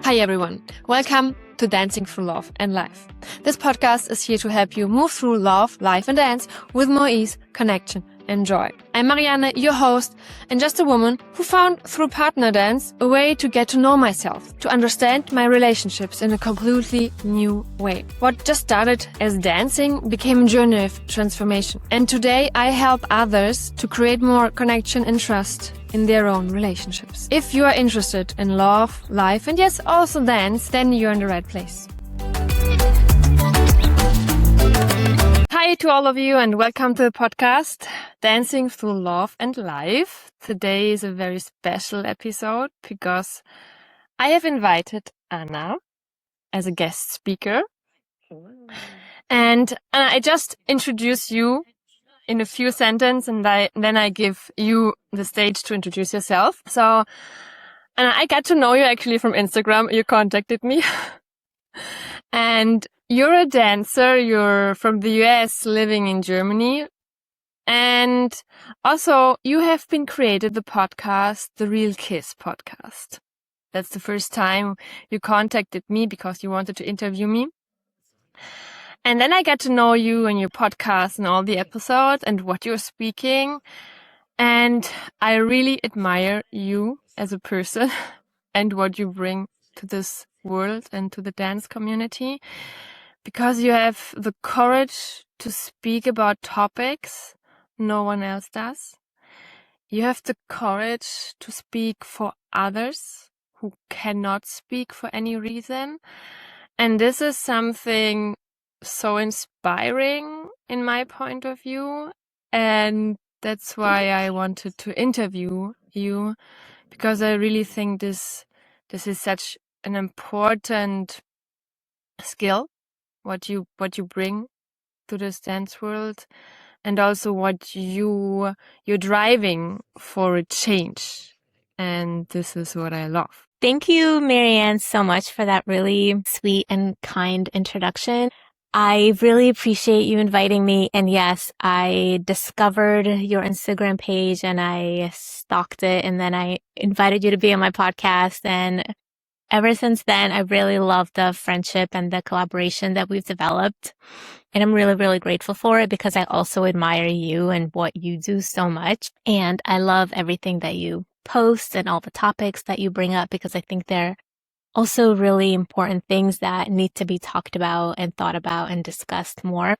Hi everyone, welcome to Dancing Through Love and Life. This podcast is here to help you move through love, life and dance with more ease, connection and joy. I'm Marianne, your host, and just a woman who found through partner dance a way to get to know myself, to understand my relationships in a completely new way. What just started as dancing became a journey of transformation. And today I help others to create more connection and trust in their own relationships. If you are interested in love, life, and yes, also dance, then you're in the right place. Hi to all of you and welcome to the podcast, Dancing Through Love and Life. Today is a very special episode because I have invited Anna as a guest speaker. And Anna, I just introduce you in a few sentences and then I give you the stage to introduce yourself. So, Anna, I got to know you actually from Instagram. You contacted me. And you're a dancer, you're from the US, living in Germany. And also you have been created the podcast, the Real Kiss podcast. That's the first time you contacted me because you wanted to interview me. And then I got to know you and your podcast and all the episodes and what you're speaking. And I really admire you as a person and what you bring to this world and to the dance community. Because you have the courage to speak about topics no one else does. You have the courage to speak for others who cannot speak for any reason. And this is something so inspiring in my point of view. And that's why I wanted to interview you, because I really think this is such an important skill. What you bring to this dance world, and also what you're driving for a change. And this is what I love. Thank you, Marianne, so much for that really sweet and kind introduction. I really appreciate you inviting me. And yes, I discovered your Instagram page and I stalked it, and then I invited you to be on my podcast. And ever since then, I really love the friendship and the collaboration that we've developed. And I'm really, really grateful for it because I also admire you and what you do so much. And I love everything that you post and all the topics that you bring up, because I think they're also really important things that need to be talked about and thought about and discussed more.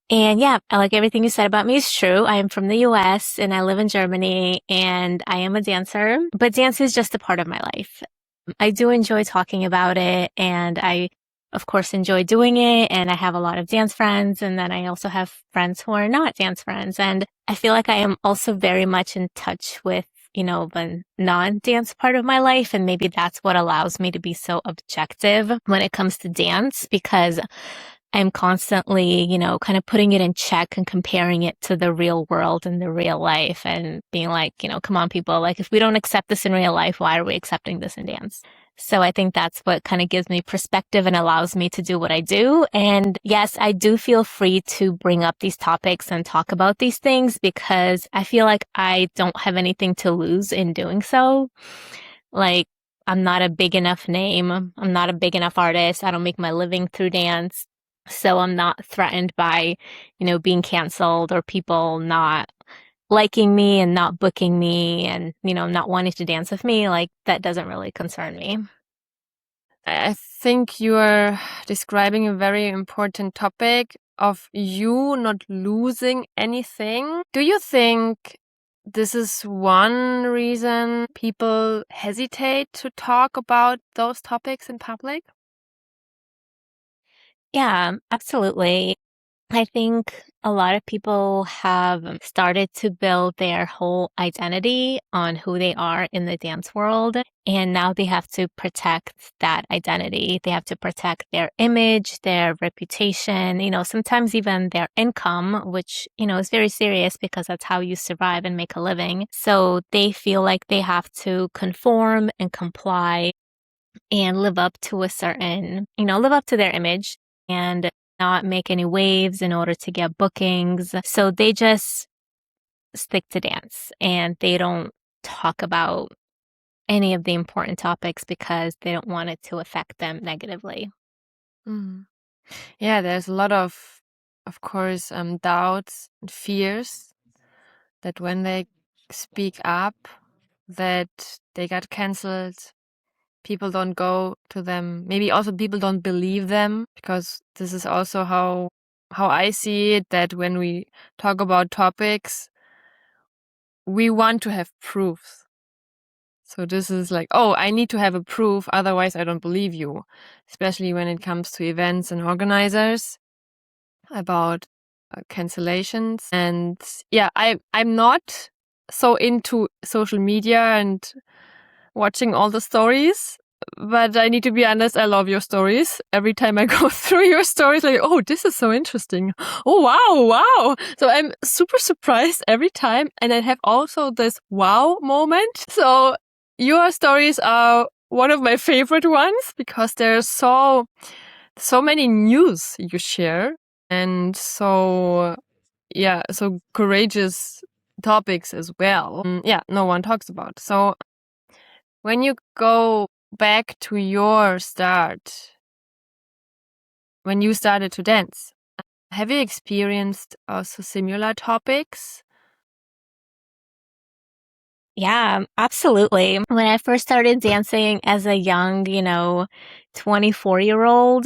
And yeah, I like everything you said about me is true. I am from the US and I live in Germany and I am a dancer, but dance is just a part of my life. I do enjoy talking about it, and I, of course, enjoy doing it, and I have a lot of dance friends, and then I also have friends who are not dance friends, and I feel like I am also very much in touch with, the non-dance part of my life, and maybe that's what allows me to be so objective when it comes to dance, because I'm constantly, kind of putting it in check and comparing it to the real world and the real life and being like, come on, people, like if we don't accept this in real life, why are we accepting this in dance? So I think that's what kind of gives me perspective and allows me to do what I do. And yes, I do feel free to bring up these topics and talk about these things because I feel like I don't have anything to lose in doing so. Like, I'm not a big enough name. I'm not a big enough artist. I don't make my living through dance. So I'm not threatened by, being canceled or people not liking me and not booking me and, not wanting to dance with me. Like, that doesn't really concern me. I think you are describing a very important topic of you not losing anything. Do you think this is one reason people hesitate to talk about those topics in public? Yeah, absolutely. I think a lot of people have started to build their whole identity on who they are in the dance world. And now they have to protect that identity. They have to protect their image, their reputation, sometimes even their income, which, is very serious because that's how you survive and make a living. So they feel like they have to conform and comply and live up to live up to their image and not make any waves in order to get bookings. So they just stick to dance and they don't talk about any of the important topics because they don't want it to affect them negatively. Yeah, there's a lot of course, doubts and fears that when they speak up, that they got cancelled. People don't go to them. Maybe also people don't believe them, because this is also how I see it, that when we talk about topics, we want to have proofs. So this is like, oh, I need to have a proof, otherwise I don't believe you. Especially when it comes to events and organizers about cancellations. And yeah, I'm not so into social media and watching all the stories, but I need to be honest, I love your stories. Every time I go through your stories, like, oh, this is so interesting. Oh, wow. So I'm super surprised every time. And I have also this wow moment. So your stories are one of my favorite ones, because there's so many news you share, and so courageous topics as well. No one talks about. So when you go back to your start, when you started to dance, have you experienced also similar topics? Yeah, absolutely. When I first started dancing as a young, 24-year-old,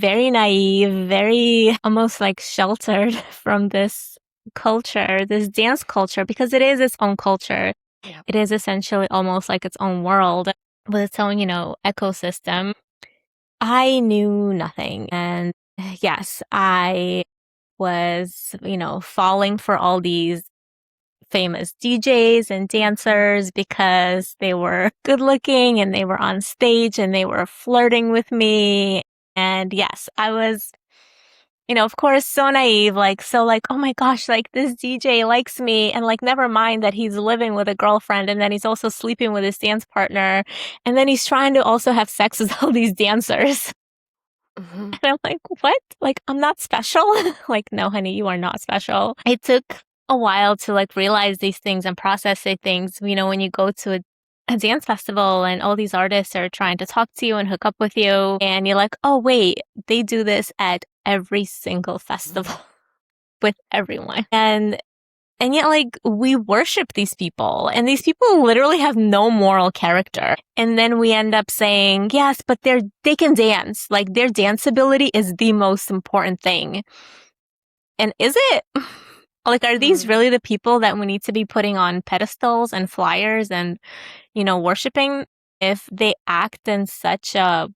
very naive, very almost like sheltered from this culture, this dance culture, because it is its own culture. Yeah. It is essentially almost like its own world with its own, ecosystem. I knew nothing. And yes, I was, falling for all these famous DJs and dancers because they were good looking and they were on stage and they were flirting with me. And yes, I was, of course, so naive, oh my gosh, like this DJ likes me, and like never mind that he's living with a girlfriend and then he's also sleeping with his dance partner. And then he's trying to also have sex with all these dancers. Mm-hmm. And I'm like, what? Like, I'm not special? Like, no, honey, you are not special. It took a while to like realize these things and process these things. When you go to a dance festival and all these artists are trying to talk to you and hook up with you, and you're like, oh, wait, they do this at every single festival with everyone. And yet, like, we worship these people, and these people literally have no moral character. And then we end up saying, yes, but they can dance. Like, their dance ability is the most important thing. And is it? Like, are these really the people that we need to be putting on pedestals and flyers and, worshiping, if they act in such a,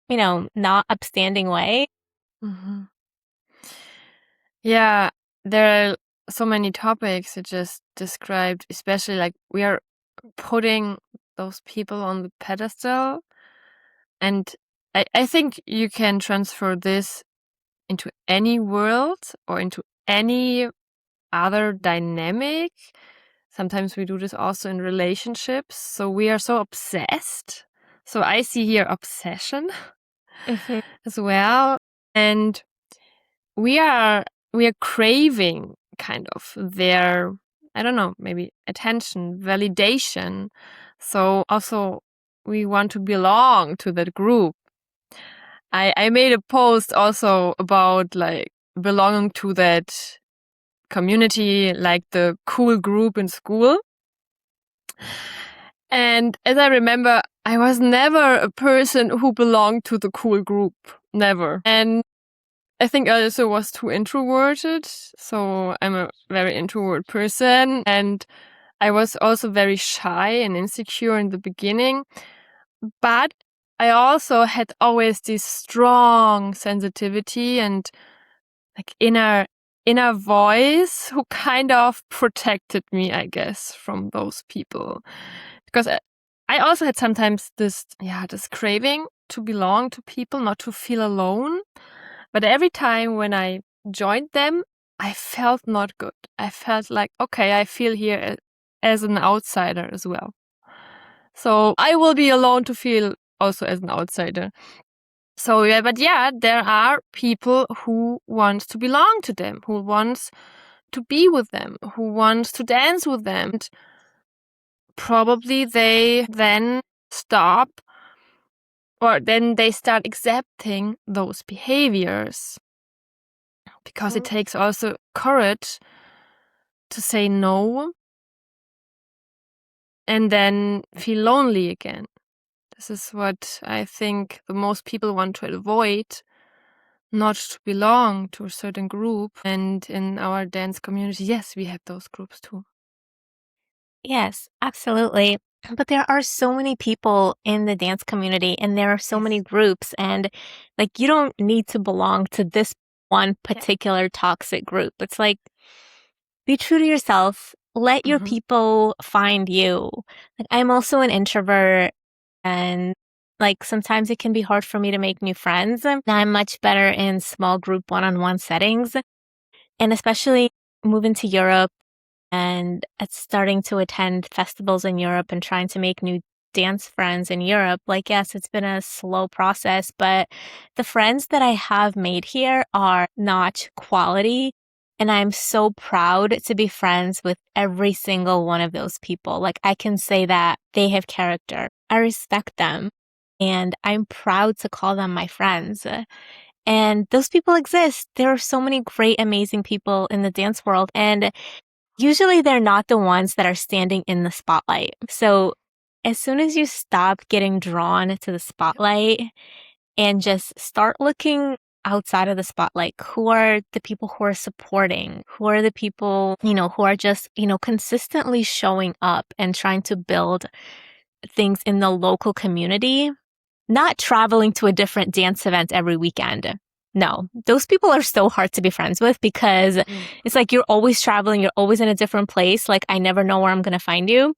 not upstanding way? Mm-hmm. Yeah, there are so many topics you just described, especially like we are putting those people on the pedestal. And I think you can transfer this into any world or into any other dynamic. Sometimes we do this also in relationships. So we are so obsessed. So I see here obsession as well. And we are craving kind of their, I don't know, maybe attention, validation. So also we want to belong to that group. I made a post also about like belonging to that community, like the cool group in school. And as I remember, I was never a person who belonged to the cool group. Never. And I think I also was too introverted. So I'm a very introvert person. And I was also very shy and insecure in the beginning. But I also had always this strong sensitivity and like inner voice who kind of protected me, I guess, from those people. Because I also had sometimes this craving to belong to people, not to feel alone. But every time when I joined them, I felt not good. I felt like, okay, I feel here as an outsider as well. So I will be alone to feel also as an outsider. So there are people who want to belong to them, who wants to be with them, who wants to dance with them. And probably they then stop, or then they start accepting those behaviors, because it takes also courage to say no and then feel lonely again. This is what I think the most people want to avoid, not to belong to a certain group. And in our dance community, yes, we have those groups too. Yes, absolutely. But there are so many people in the dance community, and there are so many groups, and like you don't need to belong to this one particular toxic group. It's like, be true to yourself. Let your people find you. Like, I'm also an introvert, and like sometimes it can be hard for me to make new friends. I'm much better in small group one-on-one settings, and especially moving to Europe and it's starting to attend festivals in Europe and trying to make new dance friends in Europe. Like, yes, it's been a slow process, but the friends that I have made here are not quality. And I'm so proud to be friends with every single one of those people. Like, I can say that they have character. I respect them. And I'm proud to call them my friends. And those people exist. There are so many great, amazing people in the dance world. And usually they're not the ones that are standing in the spotlight. So as soon as you stop getting drawn to the spotlight and just start looking outside of the spotlight, who are the people who are supporting? Who are the people, who are just, consistently showing up and trying to build things in the local community, not traveling to a different dance event every weekend. No, those people are so hard to be friends with because it's like you're always traveling, you're always in a different place. Like, I never know where I'm going to find you.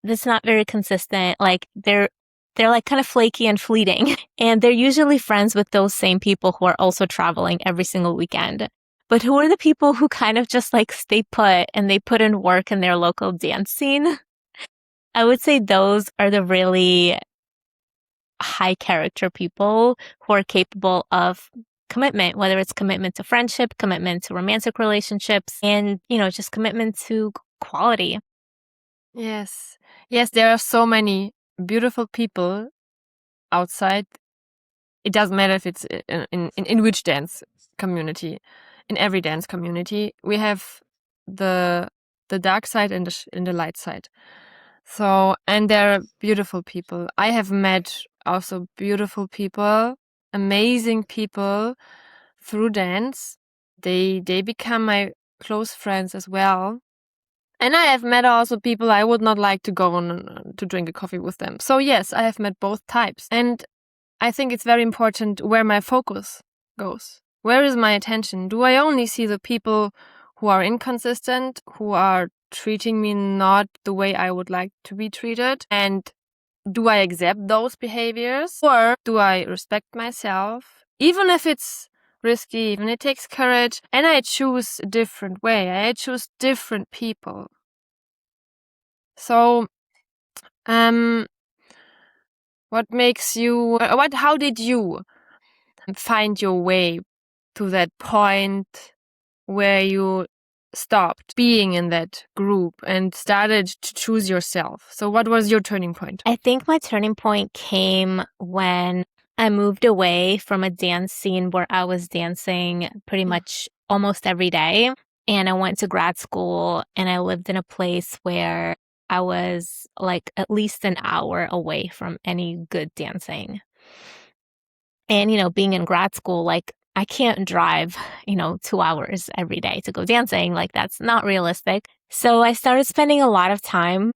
That's not very consistent. Like, they're like kind of flaky and fleeting. And they're usually friends with those same people who are also traveling every single weekend. But who are the people who kind of just like stay put and they put in work in their local dance scene? I would say those are the really high character people who are capable of commitment, whether it's commitment to friendship, commitment to romantic relationships, and, just commitment to quality. Yes. Yes, there are so many beautiful people outside. It doesn't matter if it's in which dance community. In every dance community, we have the dark side and the light side. So, and there are beautiful people. I have met also beautiful people, amazing people through dance. They become my close friends as well. And I have met also people I would not like to go on to drink a coffee with them. So yes, I have met both types. And I think it's very important where my focus goes. Where is my attention? Do I only see the people who are inconsistent, who are treating me not the way I would like to be treated? And do I accept those behaviors? Or do I respect myself, even if it's risky, even it takes courage, and I choose a different way. I choose different people. So, how did you find your way to that point where you stopped being in that group and started to choose yourself? So what was your turning point? I think my turning point came when I moved away from a dance scene where I was dancing pretty much almost every day. And I went to grad school and I lived in a place where I was like at least an hour away from any good dancing. And, being in grad school, like I can't drive, 2 hours every day to go dancing. Like that's not realistic. So I started spending a lot of time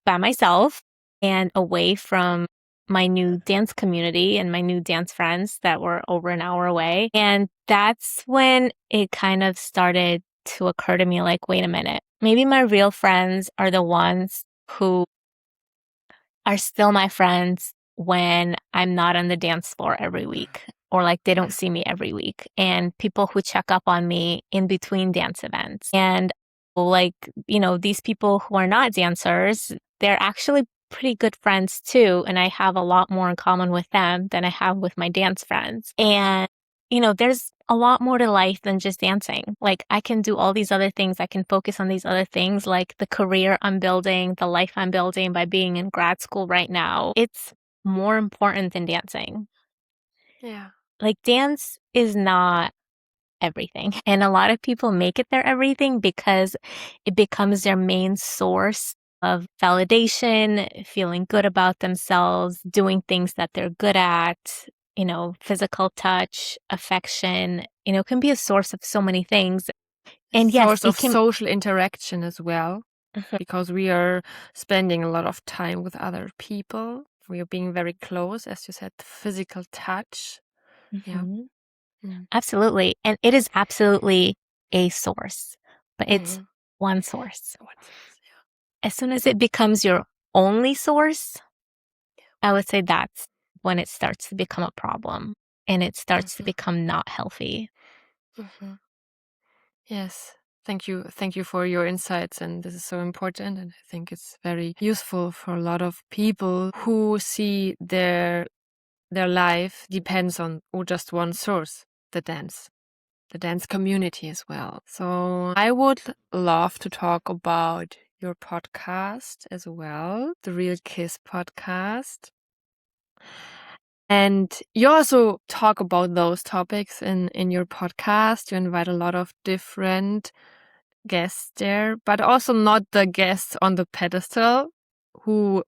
by myself and away from my new dance community and my new dance friends that were over an hour away. And that's when it kind of started to occur to me like, wait a minute, maybe my real friends are the ones who are still my friends when I'm not on the dance floor every week or like they don't see me every week, and people who check up on me in between dance events. And like, these people who are not dancers, they're actually pretty good friends too. And I have a lot more in common with them than I have with my dance friends. And, there's a lot more to life than just dancing. Like, I can do all these other things. I can focus on these other things, like the career I'm building, the life I'm building by being in grad school right now. It's more important than dancing. Yeah. Like, dance is not everything. And a lot of people make it their everything because it becomes their main source of validation, feeling good about themselves, doing things that they're good at, physical touch, affection, can be a source of so many things. And yes, Source it of can. social interaction as well, Mhm. because we are spending a lot of time with other people. We are being very close, as you said, physical touch. Yeah. Mhm. Mm. Absolutely. And it is absolutely a source, but it's Mhm. one source. One source, yeah. As soon as it becomes your only source, I would say that's when it starts to become a problem and it starts to become not healthy. Mhm. Yes. Thank you. Thank you for your insights. And this is so important. And I think it's very useful for a lot of people who see their life depends on just one source, the dance community as well. So I would love to talk about your podcast as well, the Real Kiss podcast. And you also talk about those topics in your podcast. You invite a lot of different guests there, but also not the guests on the pedestal who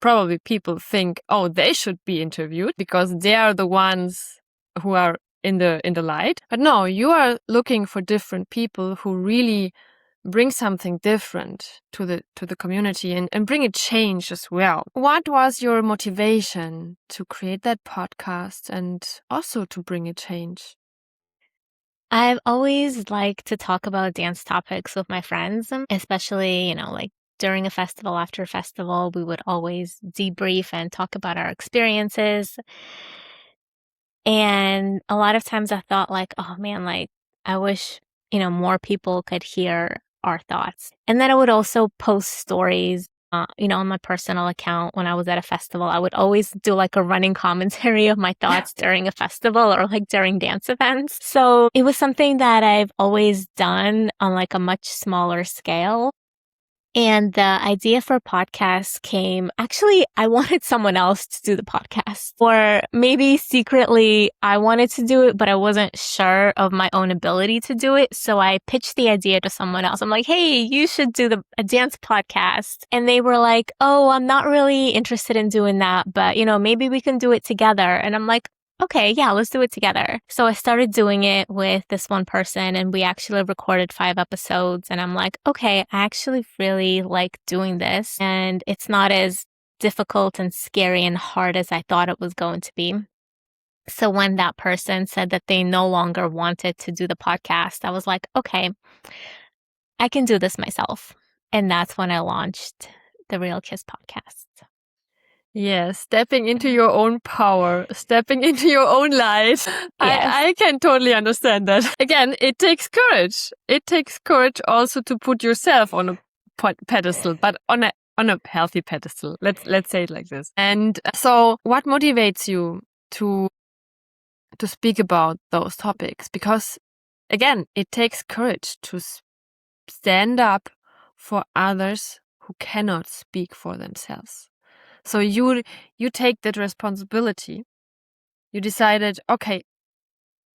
probably people think, oh, they should be interviewed because they are the ones who are in the light. But no, you are looking for different people who really bring something different to the community and bring a change as well. What was your motivation to create that podcast and also to bring a change? I've always liked to talk about dance topics with my friends, especially, like during a festival, after a festival, we would always debrief and talk about our experiences. And a lot of times I thought like, oh man, like I wish, more people could hear our thoughts. And then I would also post stories, on my personal account when I was at a festival. I would always do like a running commentary of my thoughts during a festival or like during dance events. So it was something that I've always done on like a much smaller scale. And the idea for podcast came, actually, I wanted someone else to do the podcast. Or maybe secretly I wanted to do it, but I wasn't sure of my own ability to do it. So I pitched the idea to someone else. I'm like, hey, you should do a dance podcast. And they were like, oh, I'm not really interested in doing that, but maybe we can do it together. And I'm like, okay, yeah, let's do it together. So I started doing it with this one person and we actually recorded 5 episodes. And I'm like, okay, I actually really like doing this. And it's not as difficult and scary and hard as I thought it was going to be. So when that person said that they no longer wanted to do the podcast, I was like, okay, I can do this myself. And that's when I launched the Real Kiss podcast. Yes, stepping into your own power, stepping into your own light. Yes. I can totally understand that. Again, it takes courage. It takes courage also to put yourself on a pedestal, but on a healthy pedestal. Let's say it like this. And so what motivates you to speak about those topics? Because again, it takes courage to stand up for others who cannot speak for themselves. So you take that responsibility. You decided, okay,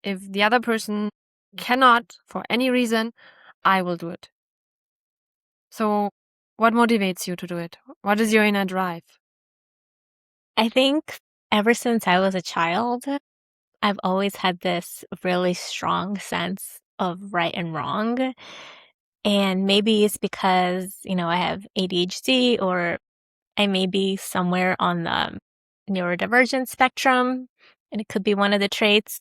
if the other person cannot for any reason, I will do it. So what motivates you to do it? What is your inner drive? I think ever since I was a child, I've always had this really strong sense of right and wrong. And maybe it's because, I have ADHD or I may be somewhere on the neurodivergent spectrum, and it could be one of the traits.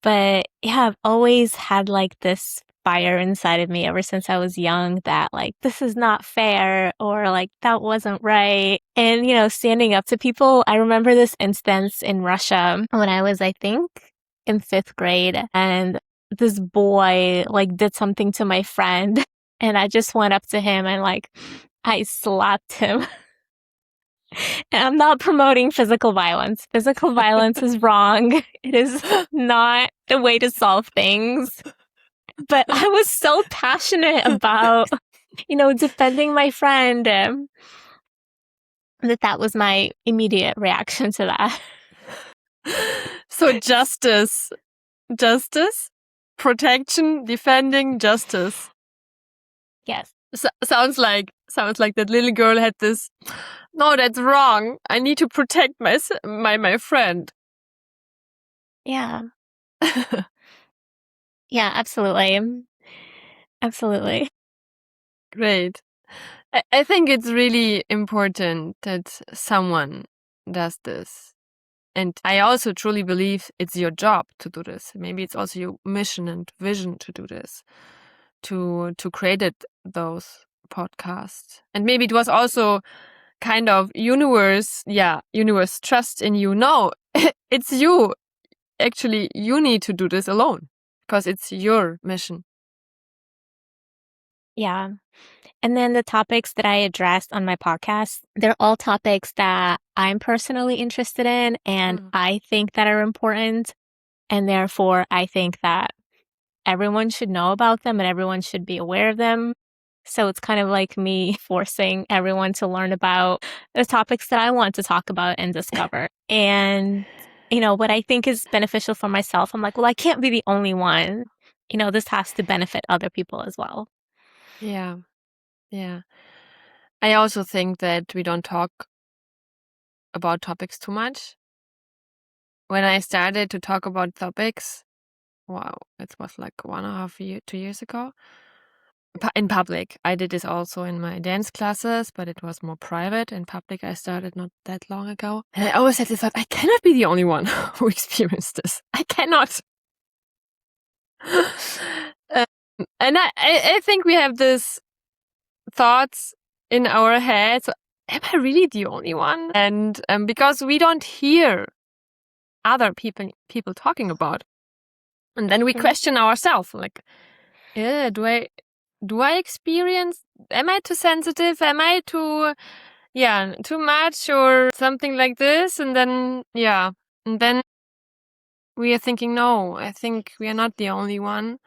But yeah, I've always had like this fire inside of me ever since I was young that like, this is not fair or like, that wasn't right. And, standing up to people. I remember this instance in Russia when I was, I think, in 5th grade, and this boy like did something to my friend and I just went up to him and like, I slapped him. And I'm not promoting physical violence. Physical violence is wrong. It is not the way to solve things. But I was so passionate about, defending my friend, that was my immediate reaction to that. So justice, protection, defending justice. Yes. Sounds like that little girl had this. No, that's wrong. I need to protect my friend. Yeah. Yeah, absolutely. Absolutely. Great. I think it's really important that someone does this. And I also truly believe it's your job to do this. Maybe it's also your mission and vision to do this, to create those podcasts. And maybe it was also kind of universe trust in you. No, it's you. Actually, you need to do this alone because it's your mission. Yeah. And then the topics that I addressed on my podcast, they're all topics that I'm personally interested in and I think that are important. And therefore, I think that everyone should know about them and everyone should be aware of them. So it's kind of like me forcing everyone to learn about the topics that I want to talk about and discover. And, what I think is beneficial for myself, I'm like, well, I can't be the only one. This has to benefit other people as well. Yeah. Yeah. I also think that we don't talk about topics too much. When I started to talk about topics, wow, it was like 1.5 years, 2 years ago. In public, I did this also in my dance classes, but it was more private. In public, I started not that long ago. And I always had this thought, I cannot be the only one who experienced this. I cannot. And I think we have this thoughts in our heads. Am I really the only one? And because we don't hear other people talking about, and then we question ourselves, like, yeah, do I experience? Am I too sensitive? Am I too much or something like this? And then we are thinking, no, I think we are not the only one,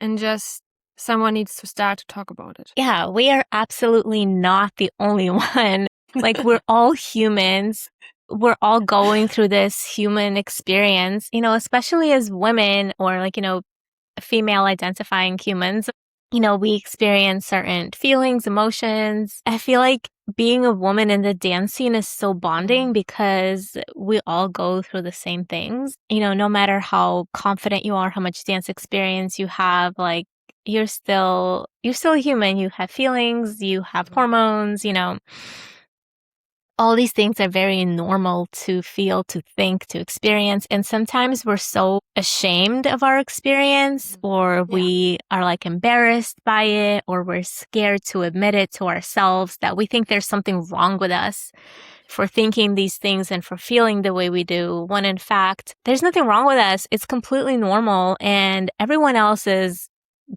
and just someone needs to start to talk about it. Yeah, we are absolutely not the only one. Like, we're all humans. We're all going through this human experience, especially as women or female identifying humans. We experience certain feelings, emotions. I feel like being a woman in the dance scene is so bonding because we all go through the same things. No matter how confident you are, how much dance experience you have, like, you're still human. You have feelings, you have hormones, all these things are very normal to feel, to think, to experience. And sometimes we're so ashamed of our experience, or we are like embarrassed by it, or we're scared to admit it to ourselves that we think there's something wrong with us for thinking these things and for feeling the way we do, when in fact, there's nothing wrong with us. It's completely normal, and everyone else is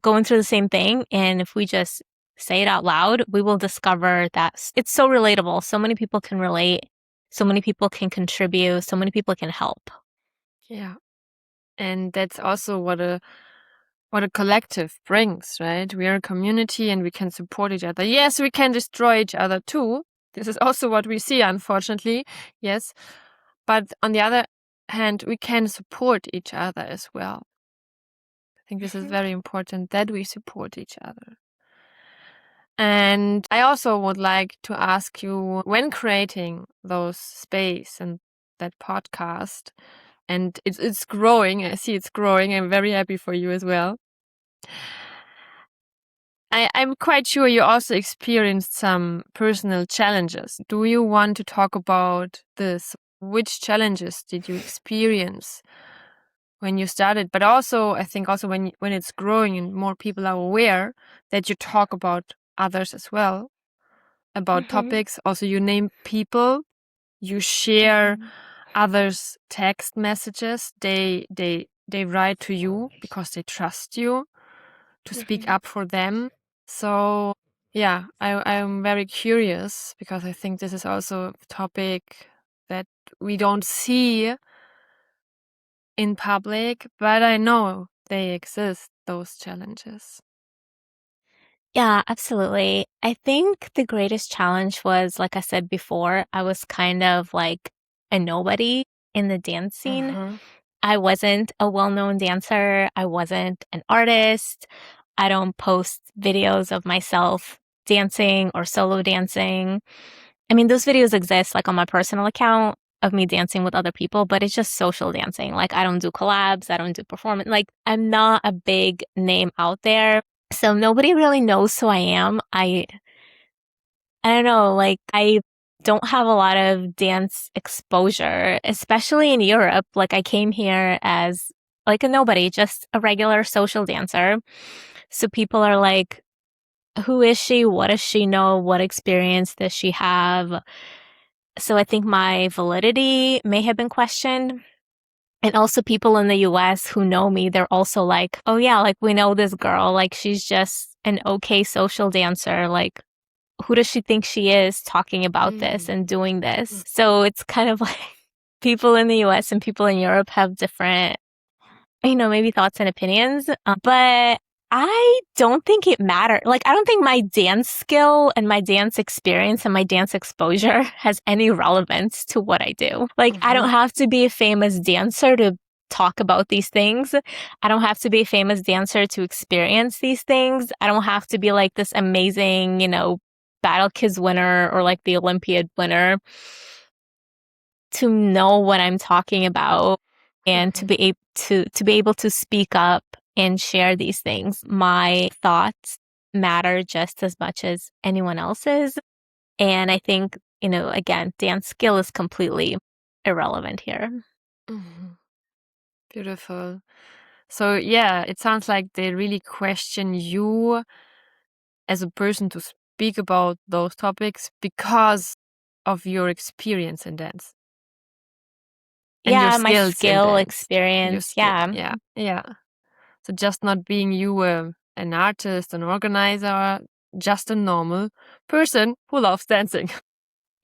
going through the same thing. And if we just say it out loud, we will discover that it's so relatable. So many people can relate. So many people can contribute. So many people can help. Yeah. And that's also what a collective brings, right? We are a community and we can support each other. Yes, we can destroy each other too. This is also what we see, unfortunately. Yes. But on the other hand, we can support each other as well. I think this is very important that we support each other. And I also would like to ask you, when creating those space and that podcast, and it's growing, I see it's growing, I'm very happy for you as well. I'm quite sure you also experienced some personal challenges. Do you want to talk about this? Which challenges did you experience when you started? But also, I think also when it's growing and more people are aware that you talk about others as well, about topics. Also, you name people, you share others' text messages. They write to you because they trust you to speak up for them. So yeah, I'm very curious because I think this is also a topic that we don't see in public, but I know they exist, those challenges. Yeah, absolutely. I think the greatest challenge was, like I said before, I was kind of like a nobody in the dance scene. Mm-hmm. I wasn't a well-known dancer. I wasn't an artist. I don't post videos of myself dancing or solo dancing. I mean, those videos exist like on my personal account of me dancing with other people, but it's just social dancing. Like I don't do collabs. I don't do performance. Like I'm not a big name out there. So nobody really knows who I am. I don't know, like I don't have a lot of dance exposure, especially in Europe. Like I came here as like a nobody, just a regular social dancer. So people are like, who is she? What does she know? What experience does she have? So I think my validity may have been questioned. And also people in the US who know me, they're also like, oh yeah, like we know this girl, like she's just an okay social dancer. Like who does she think she is talking about this and doing this? So it's kind of like people in the US and people in Europe have different, maybe thoughts and opinions. But I don't think it matters. Like, I don't think my dance skill and my dance experience and my dance exposure has any relevance to what I do. Like, I don't have to be a famous dancer to talk about these things. I don't have to be a famous dancer to experience these things. I don't have to be like this amazing, Battle Kids winner or like the Olympiad winner to know what I'm talking about and to be able to speak up and share these things. My thoughts matter just as much as anyone else's. And I think, again, dance skill is completely irrelevant here. Mm-hmm. Beautiful. So yeah, it sounds like they really question you as a person to speak about those topics because of your experience in dance. And your Yeah, my skills in skill, dance. Your experience. skill. Yeah. Yeah. Yeah. So just not being you an artist, an organizer, just a normal person who loves dancing.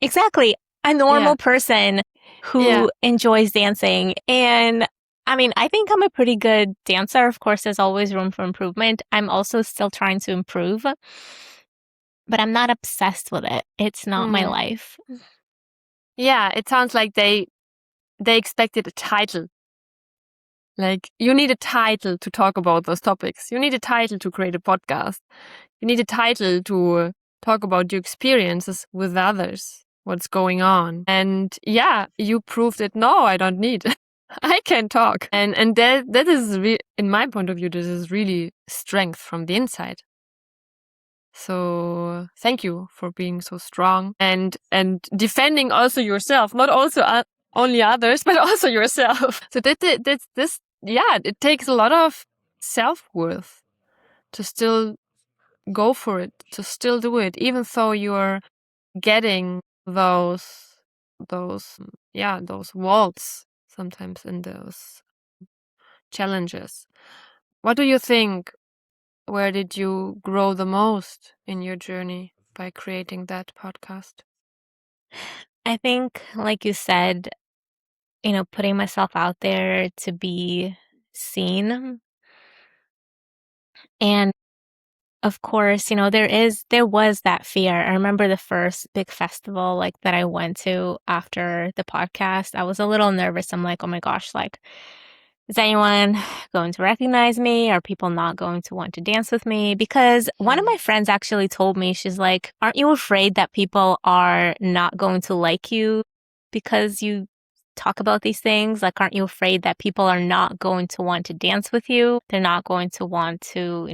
Exactly. A normal Yeah. person Yeah. who enjoys dancing. And I mean, I think I'm a pretty good dancer. Of course, there's always room for improvement. I'm also still trying to improve, but I'm not obsessed with it. It's not my life. Yeah. It sounds like they expected a title. Like you need a title to talk about those topics. You need a title to create a podcast. You need a title to talk about your experiences with others, what's going on. And yeah, you proved it. No, I don't need. I can talk. And that is, in my point of view, this is really strength from the inside. So thank you for being so strong and defending also yourself, not also only others, but also yourself. So this, yeah, it takes a lot of self-worth to still go for it, to still do it, even though you're getting those walls sometimes in those challenges. What do you think? Where did you grow the most in your journey by creating that podcast? I think, like you said, putting myself out there to be seen. And of course, there was that fear. I remember the first big festival like that I went to after the podcast. I was a little nervous. I'm like, oh my gosh, like, is anyone going to recognize me? Are people not going to want to dance with me? Because one of my friends actually told me, she's like, aren't you afraid that people are not going to like you because you talk about these things? Like, aren't you afraid that people are not going to want to dance with you? They're not going to want to,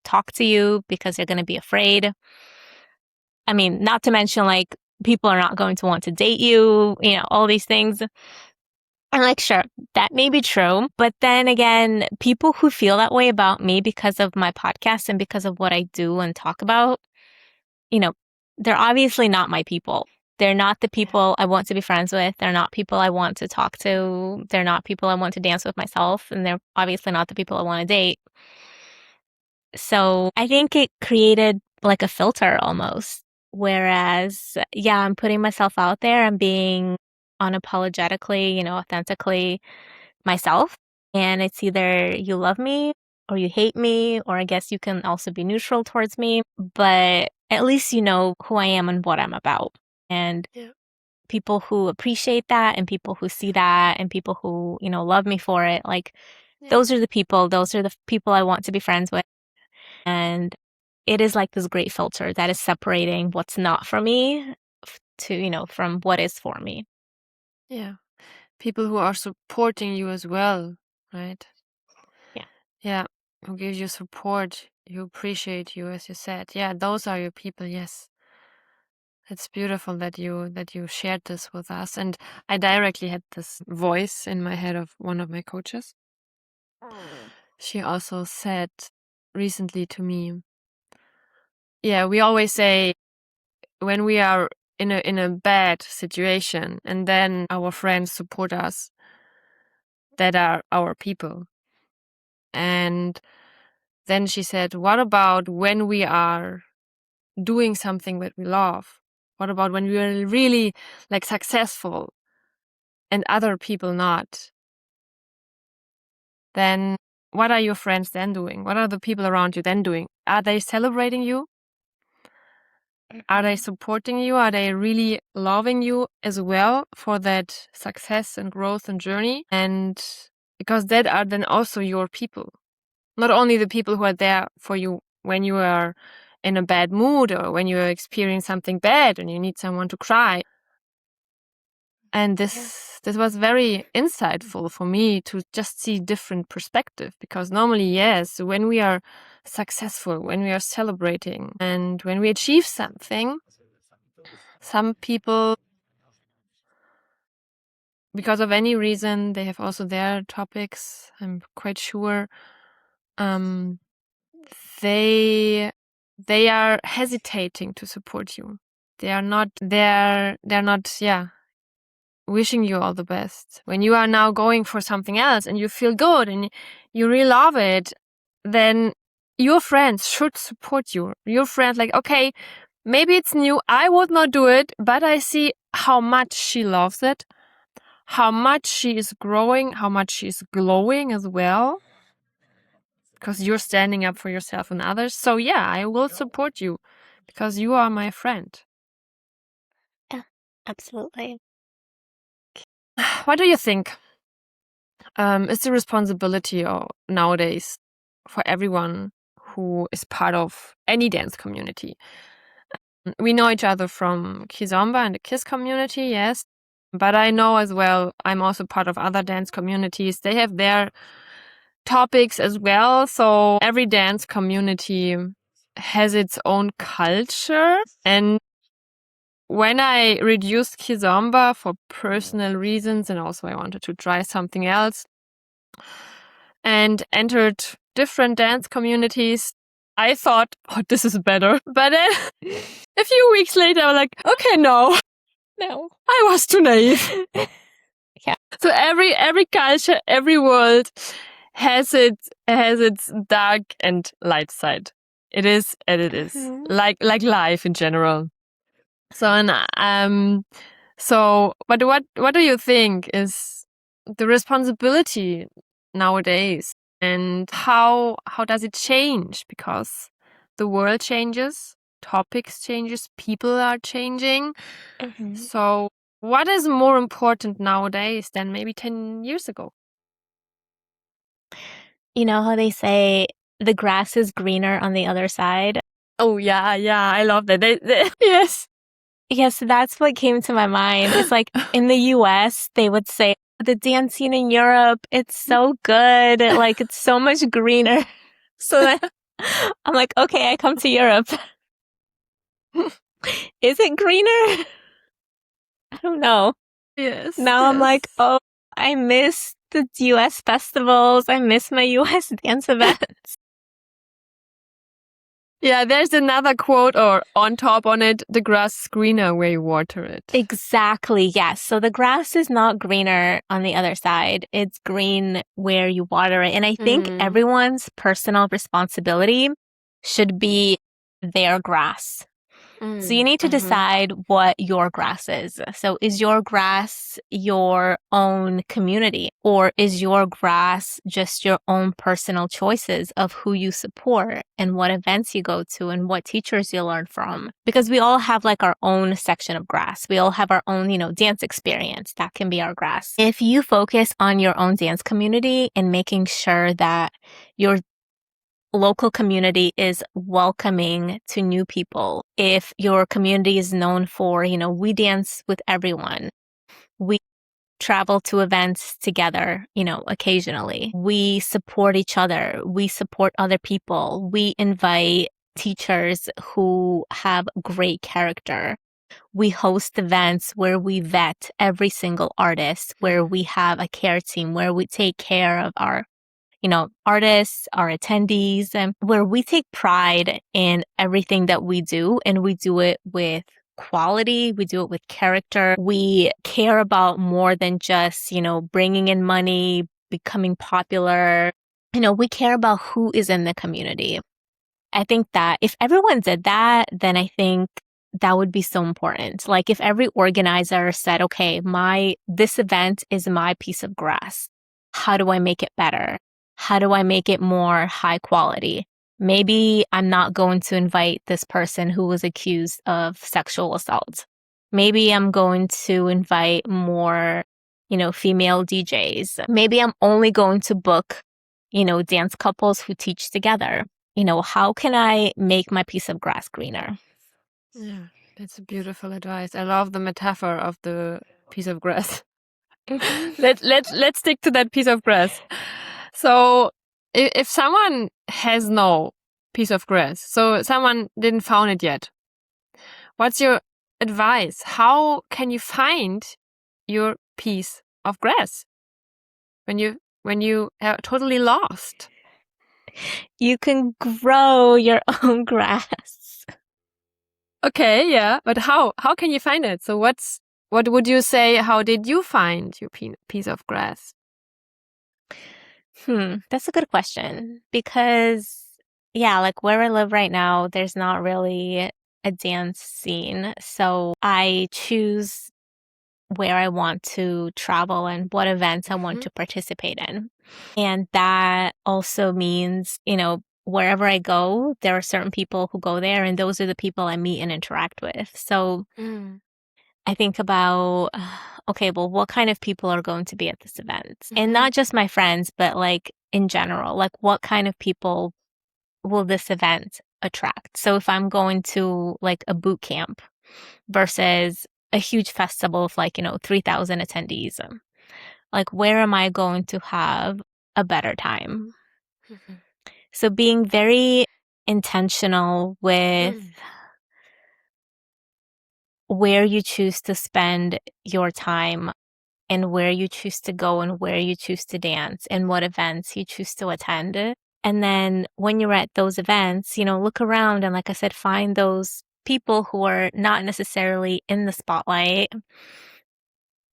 talk to you because they're going to be afraid. I mean, not to mention like people are not going to want to date you, all these things. I'm like, sure, that may be true. But then again, people who feel that way about me because of my podcast and because of what I do and talk about, they're obviously not my people. They're not the people I want to be friends with. They're not people I want to talk to. They're not people I want to dance with myself. And they're obviously not the people I want to date. So I think it created like a filter almost. Whereas, yeah, I'm putting myself out there. I'm being unapologetically, authentically myself. And it's either you love me or you hate me, or I guess you can also be neutral towards me, but at least you know who I am and what I'm about. And people who appreciate that and people who see that and people who, love me for it, like those are the people I want to be friends with. And it is like this great filter that is separating what's not for me to, from what is for me. Yeah. People who are supporting you as well, right? Yeah. Yeah. Who gives you support, who appreciate you, as you said. Yeah, those are your people, yes. It's beautiful that you shared this with us. And I directly had this voice in my head of one of my coaches. She also said recently to me, yeah, we always say when we are in a bad situation and then our friends support us, that are our people. And then she said, what about when we are doing something that we love? What about when we are really like successful and other people not? Then what are your friends then doing? What are the people around you then doing? Are they celebrating you? Are they supporting you? Are they really loving you as well for that success and growth and journey? And because that are then also your people, not only the people who are there for you when you are in a bad mood or when you are experiencing something bad and you need someone to cry. And this was very insightful for me to just see different perspective, because normally, yes, when we are successful, when we are celebrating and when we achieve something, some people, because of any reason, they have also their topics, I'm quite sure, they are hesitating to support you. They're not wishing you all the best. When you are now going for something else and you feel good and you really love it, then your friends should support you. Your friends, like, okay, maybe it's new, I would not do it, but I see how much she loves it, how much she is growing, how much she is glowing as well, because you're standing up for yourself and others. So yeah, I will support you because you are my friend. Yeah, absolutely. What do you think? It's the responsibility nowadays for everyone who is part of any dance community. We know each other from Kizomba and the Kiss community, yes. But I know as well, I'm also part of other dance communities. They have their topics as well. So every dance community has its own culture. And when I reduced Kizomba for personal reasons, and also I wanted to try something else, and entered different dance communities, I thought, oh, this is better. But then a few weeks later, I was like, okay, no, I was too naive. Yeah. So every culture, every world has its dark and light side. It is and it is like life in general. So but what do you think is the responsibility nowadays, and how does it change? Because the world changes, topics changes, people are changing. So what is more important nowadays than maybe 10 years ago? You know how they say the grass is greener on the other side? Oh yeah, I love that. Yes. Yes, that's what came to my mind. It's like in the US, they would say, the dance scene in Europe, it's so good. Like, it's so much greener. So then I'm like, okay, I come to Europe. Is it greener? I don't know. Yes. Now I'm like, oh, I miss the US festivals. I miss my US dance events. Yeah, there's another quote or on top on it, the grass is greener where you water it. Exactly, yes. So the grass is not greener on the other side. It's green where you water it. And I think everyone's personal responsibility should be their grass. So you need to decide what your grass is. So is your grass your own community, or is your grass just your own personal choices of who you support and what events you go to and what teachers you learn from? Because we all have like our own section of grass. We all have our own, dance experience. That can be our grass. If you focus on your own dance community and making sure that your local community is welcoming to new people. If your community is known for, we dance with everyone. We travel to events together, occasionally. We support each other. We support other people. We invite teachers who have great character. We host events where we vet every single artist, where we have a care team, where we take care of our artists, our attendees, and where we take pride in everything that we do, and we do it with quality. We do it with character. We care about more than just, bringing in money, becoming popular. We care about who is in the community. I think that if everyone did that, then I think that would be so important. Like if every organizer said, okay, this event is my piece of grass. How do I make it better? How do I make it more high quality? Maybe I'm not going to invite this person who was accused of sexual assault. Maybe I'm going to invite more, female DJs. Maybe I'm only going to book, dance couples who teach together. How can I make my piece of grass greener? Yeah, that's a beautiful advice. I love the metaphor of the piece of grass. Let's stick to that piece of grass. So if someone has no piece of grass, so someone didn't found it yet, what's your advice? How can you find your piece of grass when you are totally lost? You can grow your own grass. Okay, yeah, but how can you find it? So what would you say? How did you find your piece of grass? That's a good question, because like where I live right now, there's not really a dance scene. So I choose where I want to travel and what events I want to participate in. And that also means, wherever I go, there are certain people who go there, and those are the people I meet and interact with. So I think about, okay, well, what kind of people are going to be at this event? And not just my friends, but like in general, like what kind of people will this event attract? So if I'm going to like a boot camp versus a huge festival of like, 3,000 attendees, like where am I going to have a better time? So being very intentional with where you choose to spend your time and where you choose to go and where you choose to dance and what events you choose to attend. And then when you're at those events, look around and, like I said, find those people who are not necessarily in the spotlight,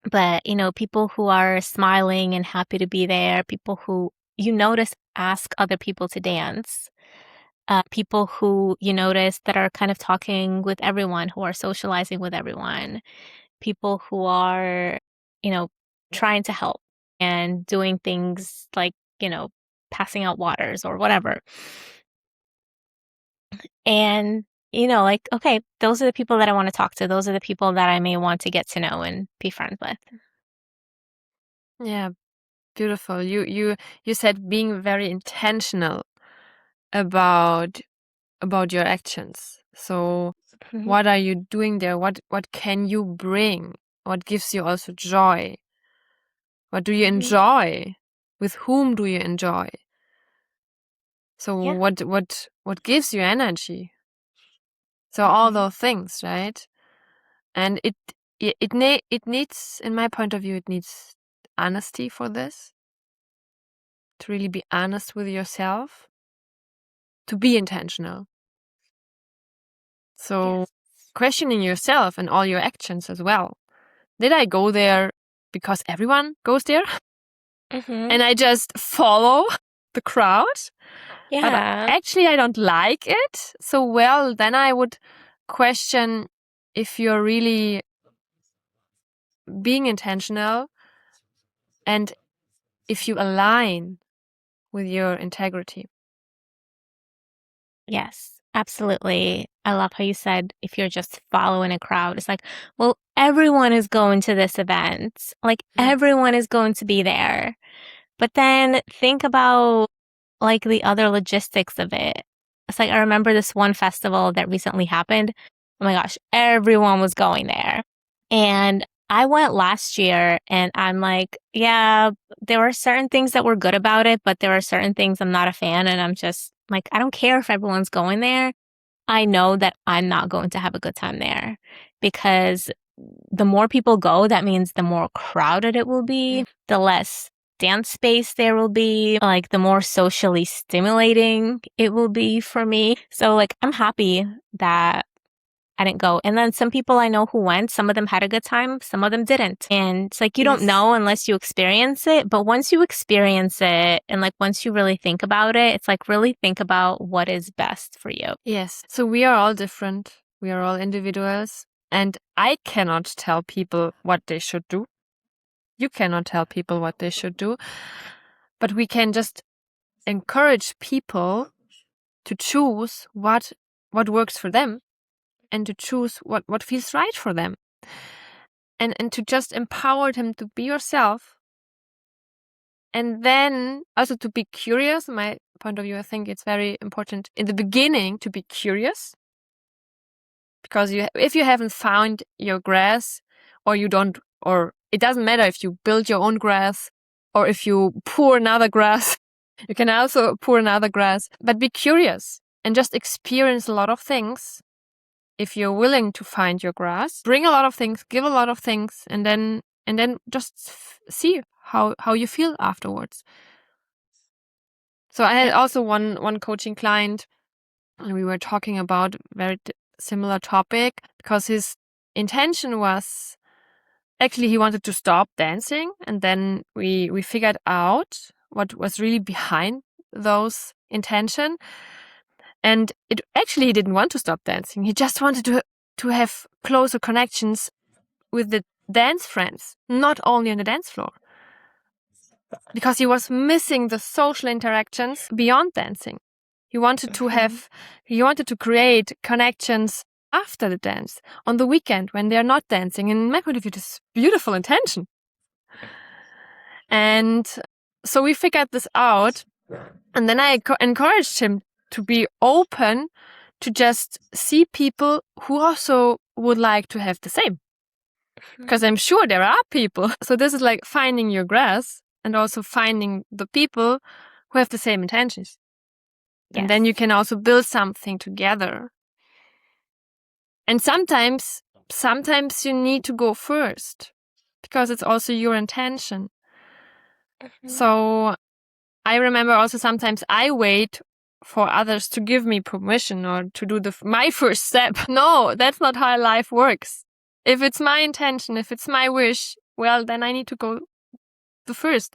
but, people who are smiling and happy to be there, people who you notice ask other people to dance. People who you notice that are kind of talking with everyone, who are socializing with everyone, people who are, trying to help and doing things like, passing out waters or whatever. And, like, okay, those are the people that I want to talk to. Those are the people that I may want to get to know and be friends with. Yeah, beautiful. You said being very intentional about your actions. So what are you doing there? What can you bring? What gives you also joy? What do you enjoy? With whom do you enjoy? So what gives you energy? So all those things, right? And it needs, in my point of view, it needs honesty for this. To really be honest with yourself. To be intentional. So questioning yourself and all your actions as well. Did I go there because everyone goes there? And I just follow the crowd? Yeah. But actually I don't like it. So well, then I would question if you're really being intentional and if you align with your integrity. Yes, absolutely. I love how you said if you're just following a crowd, it's like, well, everyone is going to this event. Like everyone is going to be there. But then think about like the other logistics of it. It's like I remember this one festival that recently happened. Oh my gosh, everyone was going there. And I went last year and I'm like, yeah, there were certain things that were good about it, but there are certain things I'm not a fan. And I'm just like, I don't care if everyone's going there. I know that I'm not going to have a good time there because the more people go, that means the more crowded it will be, the less dance space there will be, like the more socially stimulating it will be for me. So like, I'm happy that I didn't go. And then some people I know who went, some of them had a good time, some of them didn't. And it's like, you don't know unless you experience it. But once you experience it and like once you really think about it, it's like really think about what is best for you. Yes. So we are all different. We are all individuals. And I cannot tell people what they should do. You cannot tell people what they should do. But we can just encourage people to choose what works for them and to choose what feels right for them. And to just empower them to be yourself. And then also to be curious. My point of view, I think it's very important in the beginning to be curious. Because if you haven't found your grass, or you don't, or it doesn't matter if you build your own grass or if you pour another grass, you can also pour another grass, but be curious and just experience a lot of things. If you're willing to find your grass, bring a lot of things, give a lot of things, and then just see how you feel afterwards. So I had also one coaching client, and we were talking about very similar topic because his intention was actually he wanted to stop dancing, and then we figured out what was really behind those intention. And it actually he didn't want to stop dancing. He just wanted to have closer connections with the dance friends, not only on the dance floor. Because he was missing the social interactions beyond dancing. He wanted to create connections after the dance, on the weekend when they're not dancing. And in my point of view, this is beautiful intention. And so we figured this out. And then I encouraged him to be open to just see people who also would like to have the same. Because I'm sure there are people. So this is like finding your grass and also finding the people who have the same intentions. Yes. And then you can also build something together. And sometimes you need to go first because it's also your intention. So I remember also sometimes I wait for others to give me permission or to do my first step. No, that's not how life works. If it's my intention, if it's my wish, well, then I need to go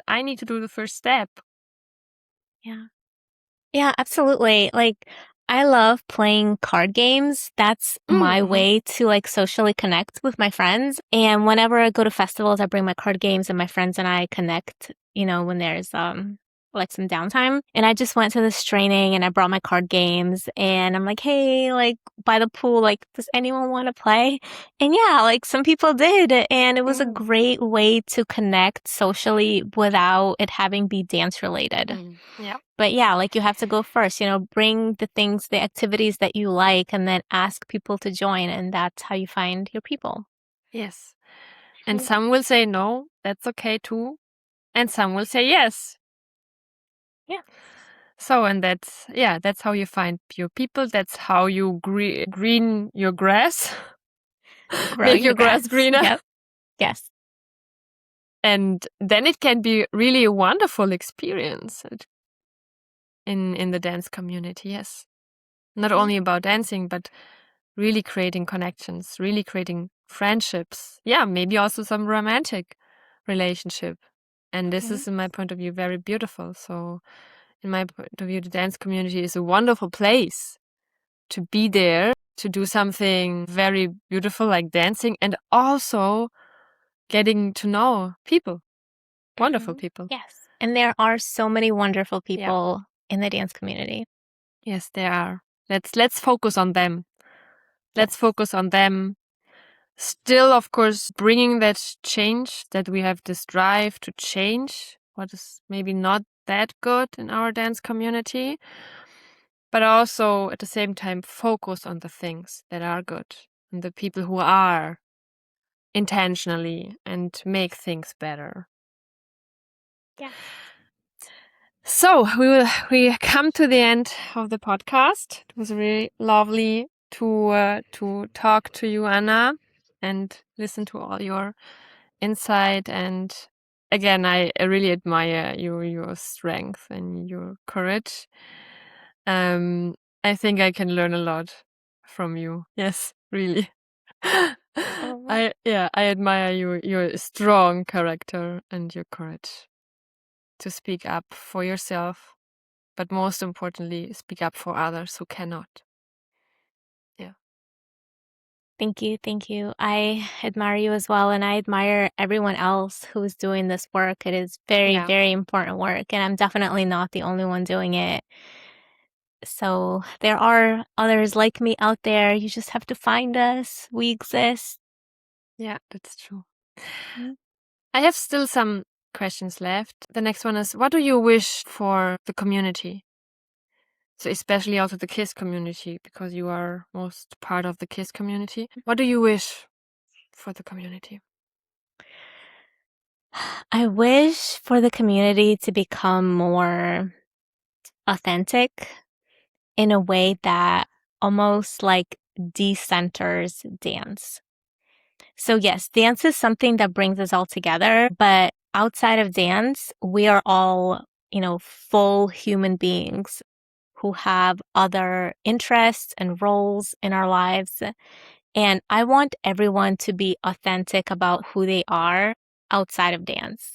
I need to do the first step. Yeah. Yeah, absolutely. Like, I love playing card games. That's my way to like socially connect with my friends. And whenever I go to festivals, I bring my card games and my friends and I connect, when there's like some downtime. And I just went to this training and I brought my card games and I'm like, hey, like by the pool, like, does anyone want to play? And yeah, like some people did. And it was a great way to connect socially without it having be dance related. Yeah. But yeah, like you have to go first, bring the activities that you like and then ask people to join. And that's how you find your people. Yes. And some will say no, that's okay too. And some will say yes. Yeah. So, and that's how you find your people. That's how you green your grass. Make your grass greener. Yep. Yes. And then it can be really a wonderful experience in the dance community. Yes. Not only about dancing, but really creating connections, really creating friendships. Yeah, maybe also some romantic relationship. And this is, in my point of view, very beautiful. So in my point of view, the dance community is a wonderful place to be there, to do something very beautiful like dancing, and also getting to know people, wonderful people. Yes. And there are so many wonderful people in the dance community. Yes, there are. Let's focus on them. Let's Yes. focus on them. Still, of course, bringing that change, that we have this drive to change what is maybe not that good in our dance community, but also at the same time focus on the things that are good and the people who are intentionally and make things better. Yes. So we come to the end of the podcast. It was really lovely to talk to you, Anna, and listen to all your insight. And again, I really admire your strength and your courage. I think I can learn a lot from you. Yes, really. I admire your strong character and your courage to speak up for yourself, but most importantly, speak up for others who cannot. Yeah. Thank you. Thank you. I admire you as well. And I admire everyone else who is doing this work. It is very, very important work. And I'm definitely not the only one doing it. So there are others like me out there. You just have to find us. We exist. Yeah, that's true. I have still some questions left. The next one is, what do you wish for the community? So especially also the KISS community, because you are most part of the KISS community. What do you wish for the community? I wish for the community to become more authentic in a way that almost like decenters dance. So yes, dance is something that brings us all together, but outside of dance, we are all, full human beings who have other interests and roles in our lives. And I want everyone to be authentic about who they are outside of dance.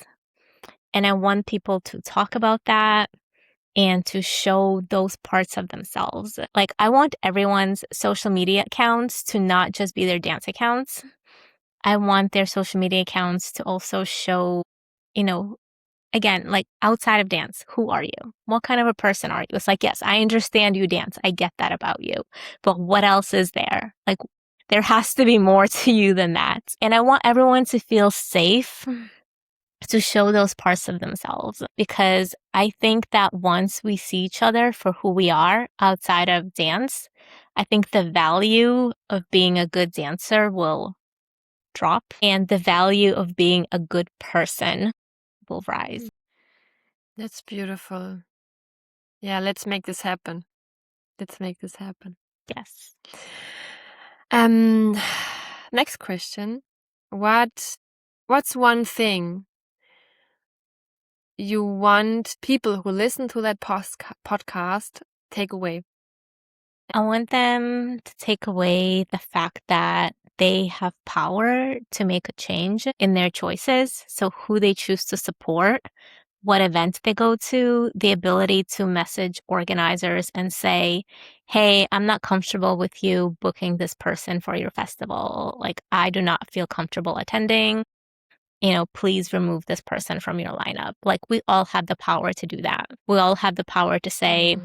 And I want people to talk about that and to show those parts of themselves. Like, I want everyone's social media accounts to not just be their dance accounts. I want their social media accounts to also show, again, like outside of dance, who are you? What kind of a person are you? It's like, yes, I understand you dance. I get that about you. But what else is there? Like, there has to be more to you than that. And I want everyone to feel safe to show those parts of themselves, because I think that once we see each other for who we are outside of dance, I think the value of being a good dancer will drop and the value of being a good person will rise. That's beautiful. Yeah, let's make this happen. Let's make this happen. Yes. Next question. What's one thing you want people who listen to that podcast take away? I want them to take away the fact that they have power to make a change in their choices. So who they choose to support, what events they go to, the ability to message organizers and say, hey, I'm not comfortable with you booking this person for your festival. Like, I do not feel comfortable attending. Please remove this person from your lineup. Like, we all have the power to do that. We all have the power to say,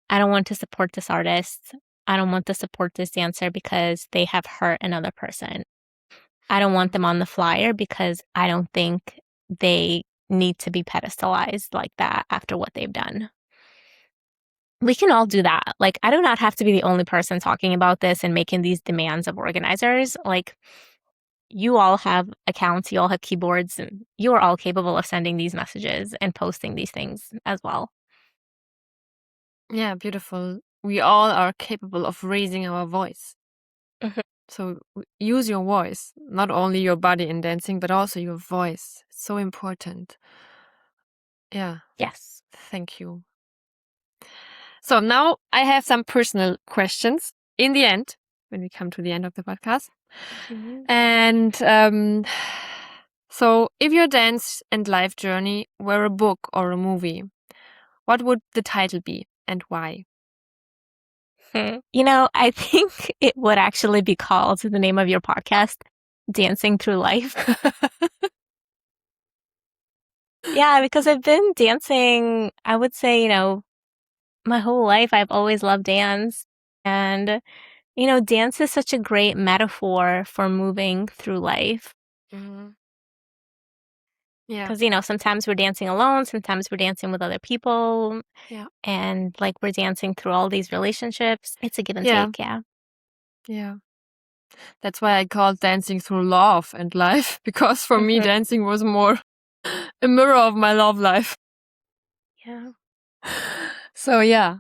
I don't want to support this artist. I don't want to support this dancer because they have hurt another person. I don't want them on the flyer because I don't think they need to be pedestalized like that after what they've done. We can all do that. Like, I do not have to be the only person talking about this and making these demands of organizers. Like, you all have accounts, you all have keyboards, and you are all capable of sending these messages and posting these things as well. Yeah, beautiful. We all are capable of raising our voice. So use your voice, not only your body in dancing, but also your voice. It's so important. Yeah. Yes. Thank you. So now I have some personal questions in the end, when we come to the end of the podcast. And so if your dance and life journey were a book or a movie, what would the title be and why? You know, I think it would actually be called the name of your podcast, Dancing Through Life. Yeah, because I've been dancing, I would say, my whole life. I've always loved dance. And, dance is such a great metaphor for moving through life. Mm-hmm. Yeah. Because, sometimes we're dancing alone, sometimes we're dancing with other people. Yeah. And like we're dancing through all these relationships. It's a give and take, yeah. Yeah. That's why I called dancing through love and life, because for me, dancing was more a mirror of my love life. Yeah. So yeah.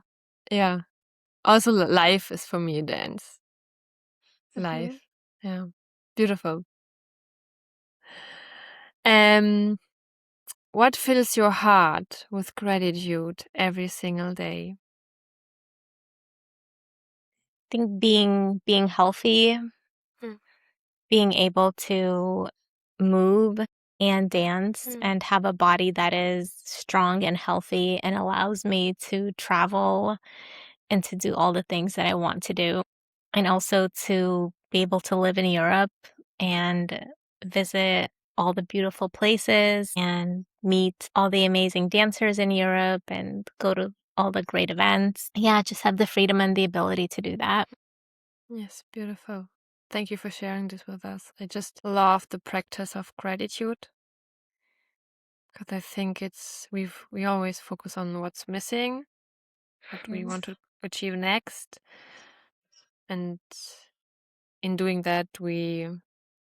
Also, life is for me a dance. Life. Yeah. Beautiful. What fills your heart with gratitude every single day? I think being healthy, being able to move and dance and have a body that is strong and healthy and allows me to travel and to do all the things that I want to do. And also to be able to live in Europe and visit all the beautiful places and meet all the amazing dancers in Europe and go to all the great events. Yeah, just have the freedom and the ability to do that. Yes, beautiful. Thank you for sharing this with us. I just love the practice of gratitude, because I think we always focus on what's missing, what we want to achieve next, and in doing that we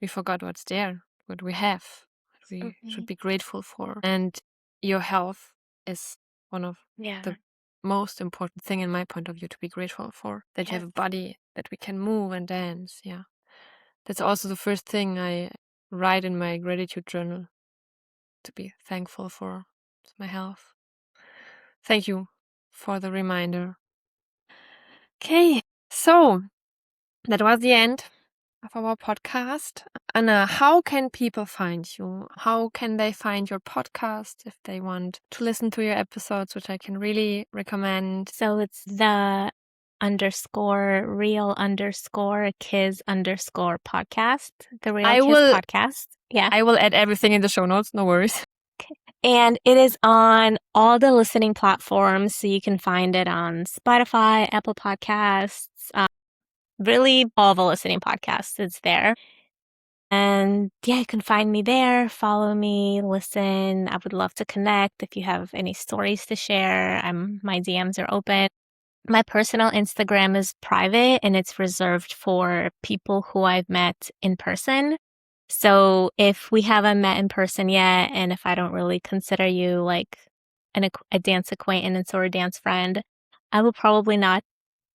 forgot what's there, what we have, what we should be grateful for. And your health is one of the most important thing in my point of view to be grateful for, that you have a body that we can move and dance. Yeah, that's also the first thing I write in my gratitude journal, to be thankful for my health. Thank you for the reminder. Okay, so that was the end of our podcast. Anna, how can people find you? How can they find your podcast if they want to listen to your episodes, which I can really recommend? So it's the _real_kids_podcast, the Real Kids podcast. Yeah. I will add everything in the show notes, no worries. Okay. And it is on all the listening platforms, so you can find it on Spotify, Apple Podcasts, really all the listening podcasts. It's there. And yeah, you can find me there, follow me, listen. I would love to connect if you have any stories to share. My DMs are open. My personal Instagram is private and it's reserved for people who I've met in person. So if we haven't met in person yet, and if I don't really consider you like a dance acquaintance or a dance friend, I will probably not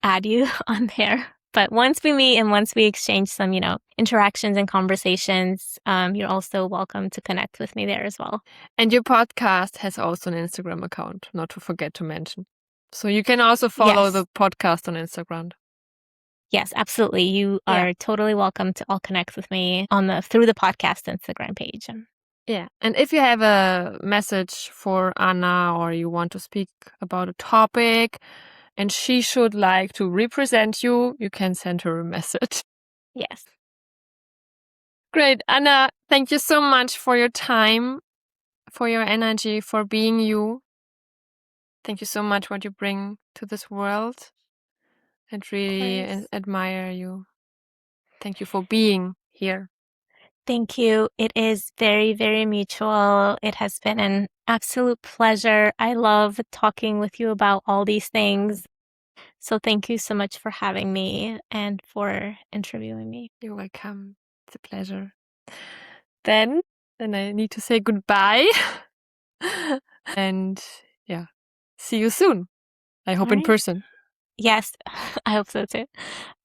add you on there. But once we meet and once we exchange some, interactions and conversations, you're also welcome to connect with me there as well. And your podcast has also an Instagram account, not to forget to mention. So you can also follow the podcast on Instagram. Yes, absolutely. You are totally welcome to all connect with me through the podcast Instagram page. Yeah. And if you have a message for Anna, or you want to speak about a topic and she should like to represent you, you can send her a message. Yes. Great. Anna, thank you so much for your time, for your energy, for being you. Thank you so much what you bring to this world. And really admire you. Thank you for being here. Thank you. It is very, very mutual. It has been an absolute pleasure. I love talking with you about all these things. So thank you so much for having me and for interviewing me. You're welcome. It's a pleasure. Then I need to say goodbye. And yeah, see you soon. I hope in person. Yes, I hope so too.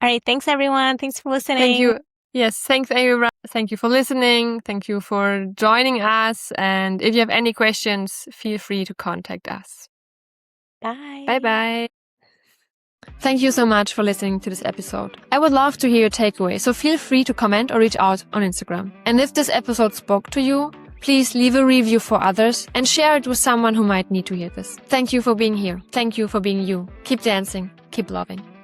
All right. Thanks, everyone. Thanks for listening. Thank you. Yes, thanks, everyone. Thank you for listening. Thank you for joining us. And if you have any questions, feel free to contact us. Bye. Bye-bye. Thank you so much for listening to this episode. I would love to hear your takeaway, so feel free to comment or reach out on Instagram. And if this episode spoke to you, please leave a review for others and share it with someone who might need to hear this. Thank you for being here. Thank you for being you. Keep dancing. Keep loving.